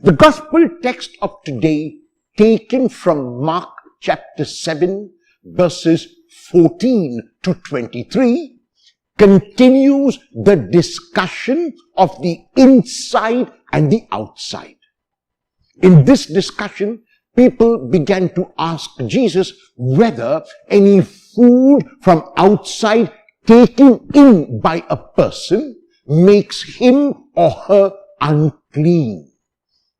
The gospel text of today, taken from Mark chapter 7, verses 14 to 23, continues the discussion of the inside and the outside. In this discussion, people began to ask Jesus whether any food from outside taken in by a person makes him or her unclean.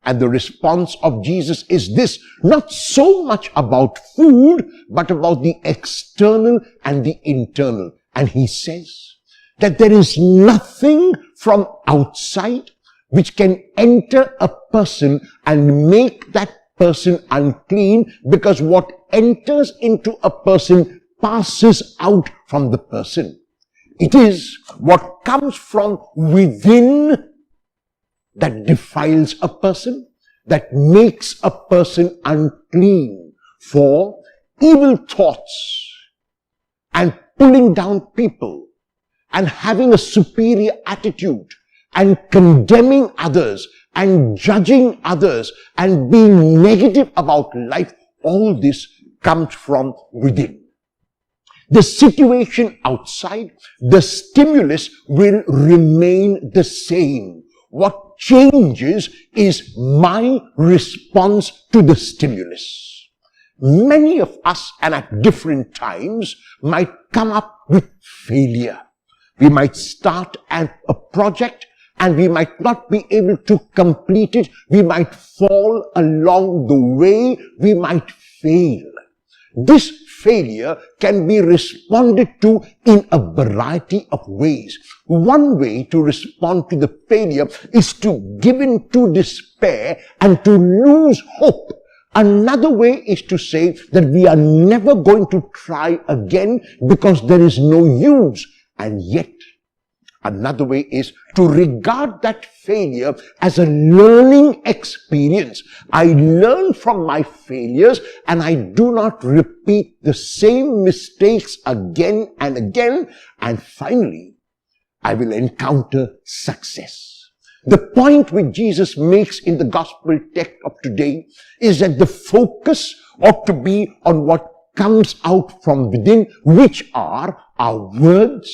And the response of Jesus is this: not so much about food, but about the external and the internal. And he says that there is nothing from outside which can enter a person and make that person unclean, because what enters into a person passes out from the person. It is what comes from within that defiles a person, that makes a person unclean. For evil thoughts and pulling down people and having a superior attitude and condemning others and judging others and being negative about life, all this comes from within. The situation outside, the stimulus will remain the same. What changes is my response to the stimulus. Many of us, and at different times, might come up with failure. We might start a project and we might not be able to complete it. We might fall along the way. We might fail. This failure can be responded to in a variety of ways. One way to respond to the failure is to give in to despair and to lose hope. Another way is to say that we are never going to try again because there is no use. And yet, another way is to regard that failure as a learning experience. I learn from my failures and I do not repeat the same mistakes again and again. And finally, I will encounter success. The point which Jesus makes in the gospel text of today is that the focus ought to be on what comes out from within, which are our words,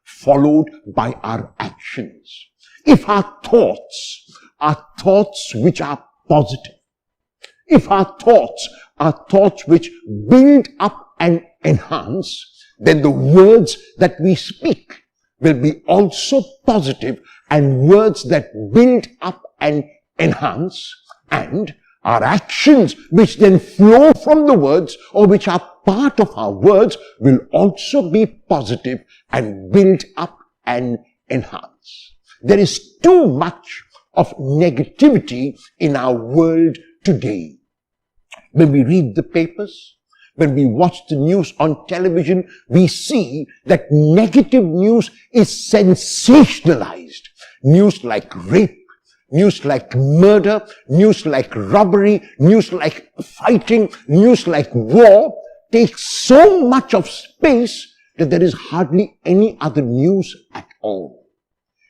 followed by our actions. If our thoughts are thoughts which are positive, if our thoughts are thoughts which build up and enhance, then the words that we speak will be also positive and words that build up and enhance, and our actions which then flow from the words or which are part of our words will also be positive and build up and enhance. There is too much of negativity in our world today. When we read the papers, when we watch the news on television, we see that negative news is sensationalized. News like rape, news like murder, news like robbery, news like fighting, news like war takes so much of space that there is hardly any other news at all.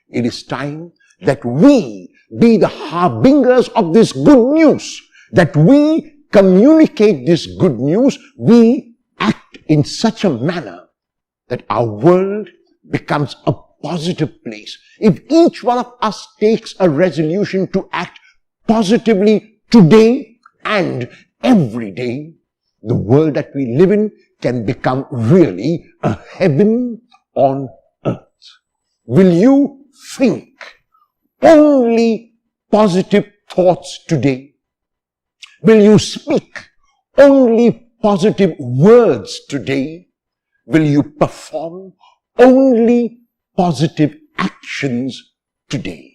It is time that we be the harbingers of this good news, that we communicate this good news, we act in such a manner that our world becomes a positive place. If each one of us takes a resolution to act positively today and every day, the world that we live in can become really a heaven on earth. Will you think only positive thoughts today? Will you speak only positive words today? Will you perform only positive actions today?